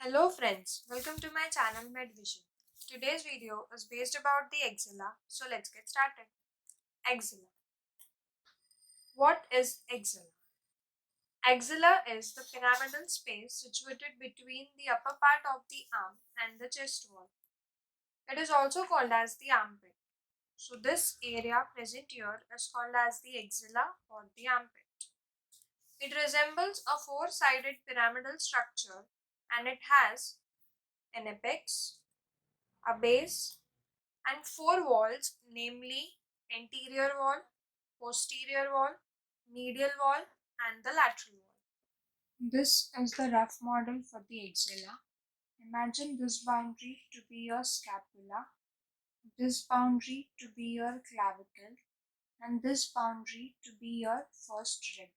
Hello friends, welcome to my channel MedVision. Today's video is based about the axilla, so let's get started. Axilla. What is axilla? Axilla is the pyramidal space situated between the upper part of the arm and the chest wall. It is also called as the armpit. So this area present here is called as the axilla or the armpit. It resembles a four-sided pyramidal structure and it has an apex, a base, and four walls, namely anterior wall, posterior wall, medial wall, and the lateral wall. This is the rough model for the axilla. Imagine this boundary to be your scapula, this boundary to be your clavicle, and this boundary to be your first rib.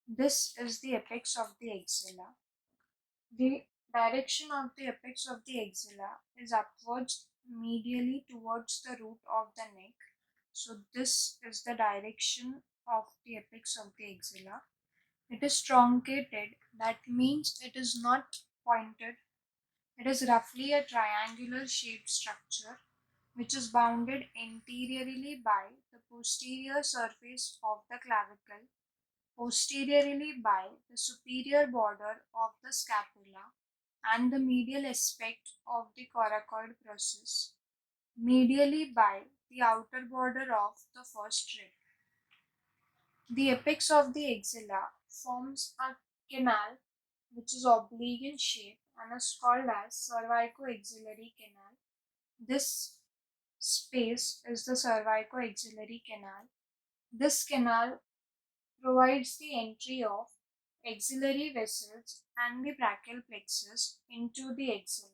This is the apex of the axilla. The direction of the apex of the axilla is upwards medially towards the root of the neck. So this is the direction of the apex of the axilla. It is truncated, that means it is not pointed. It is roughly a triangular shaped structure which is bounded anteriorly by the posterior surface of the clavicle, posteriorly by the superior border of the scapula and the medial aspect of the coracoid process, medially by the outer border of the first rib. The apex of the axilla forms a canal which is oblique in shape and is called as cervico-axillary canal. This space is the cervico-axillary canal. This canal provides the entry of axillary vessels and the brachial plexus into the axilla.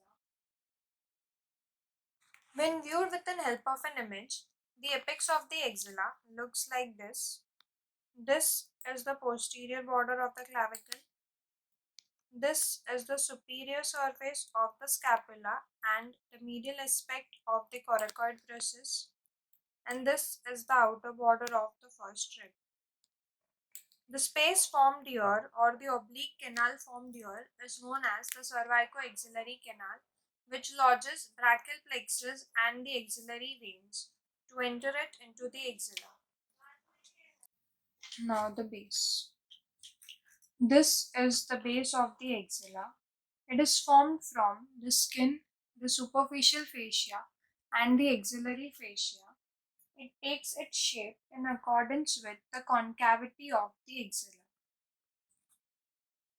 When viewed with the help of an image, the apex of the axilla looks like this. This is the posterior border of the clavicle. This is the superior surface of the scapula and the medial aspect of the coracoid process. And this is the outer border of the first rib. The space formed here or the oblique canal formed here is known as the cervico-axillary canal, which lodges brachial plexus and the axillary veins to enter it into the axilla. Now the base. This is the base of the axilla. It is formed from the skin, the superficial fascia, and the axillary fascia. It takes its shape in accordance with the concavity of the axilla.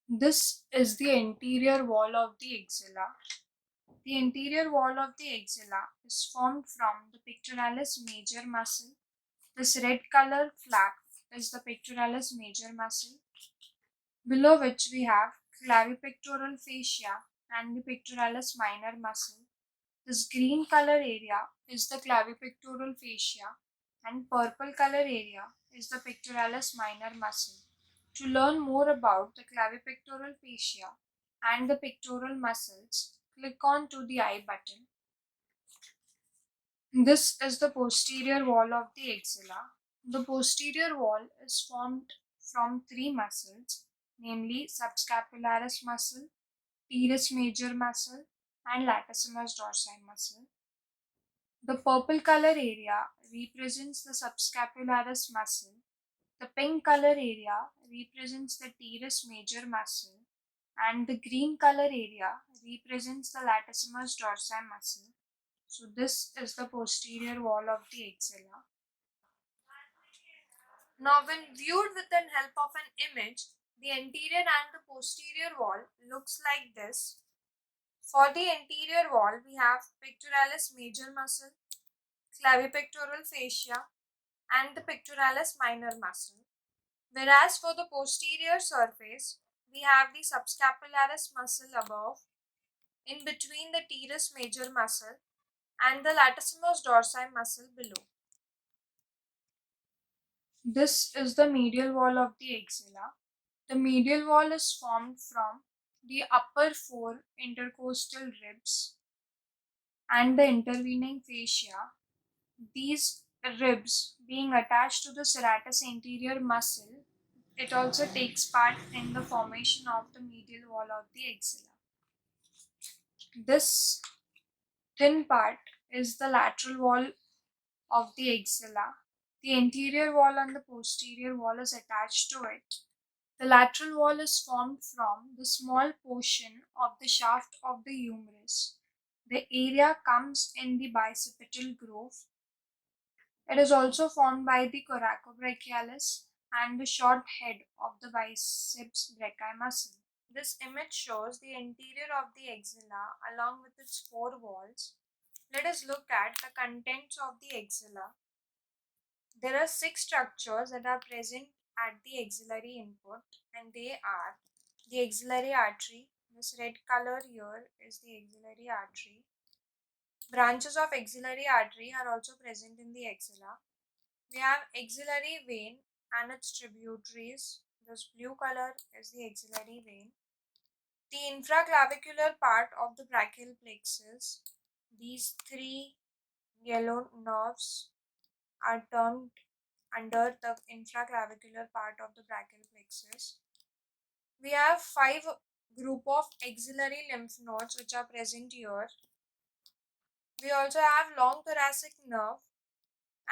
This is the anterior wall of the axilla. The anterior wall of the axilla is formed from the pectoralis major muscle. This red color flap is the pectoralis major muscle, below which we have clavipectoral fascia and the pectoralis minor muscle. This green color area is the clavipectoral fascia and purple color area is the pectoralis minor muscle. To learn more about the clavipectoral fascia and the pectoral muscles, click on to the I button. This is the posterior wall of the axilla. The posterior wall is formed from three muscles, namely subscapularis muscle, teres major muscle, and latissimus dorsi muscle. The purple color area represents the subscapularis muscle. The pink color area represents the teres major muscle, and the green color area represents the latissimus dorsi muscle. So this is the posterior wall of the axilla. Now when viewed with the help of an image, the anterior and the posterior wall looks like this. For the anterior wall, we have pectoralis major muscle, clavipectoral fascia, and the pectoralis minor muscle. Whereas for the posterior surface, we have the subscapularis muscle above, in between the teres major muscle, and the latissimus dorsi muscle below. This is the medial wall of the axilla. The medial wall is formed from the upper four intercostal ribs and the intervening fascia. These ribs being attached to the serratus anterior muscle, it also takes part in the formation of the medial wall of the axilla. This thin part is the lateral wall of the axilla. The anterior wall and the posterior wall is attached to it. The lateral wall is formed from the small portion of the shaft of the humerus. The area comes in the bicipital groove. It is also formed by the coracobrachialis and the short head of the biceps brachii muscle. This image shows the interior of the axilla along with its four walls. Let us look at the contents of the axilla. There are six structures that are present at the axillary input, and they are the axillary artery. This red color here is the axillary artery. Branches of axillary artery are also present in the axilla. We have axillary vein and its tributaries. This blue color is the axillary vein. The infraclavicular part of the brachial plexus. These three yellow nerves are termed under the infraclavicular part of the brachial plexus. We have five group of axillary lymph nodes which are present here. We also have long thoracic nerve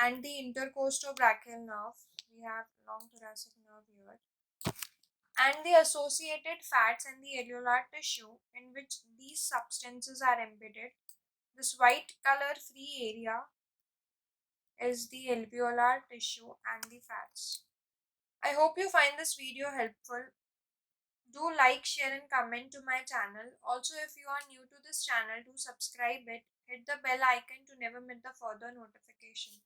and the intercostobrachial nerve. We have long thoracic nerve here. And the associated fats and the alveolar tissue in which these substances are embedded. This white color free area is the alveolar tissue and the fats. I hope you find this video helpful. Do like, share and comment to my channel. Also, if you are new to this channel, do subscribe it. Hit the bell icon to never miss the further notification.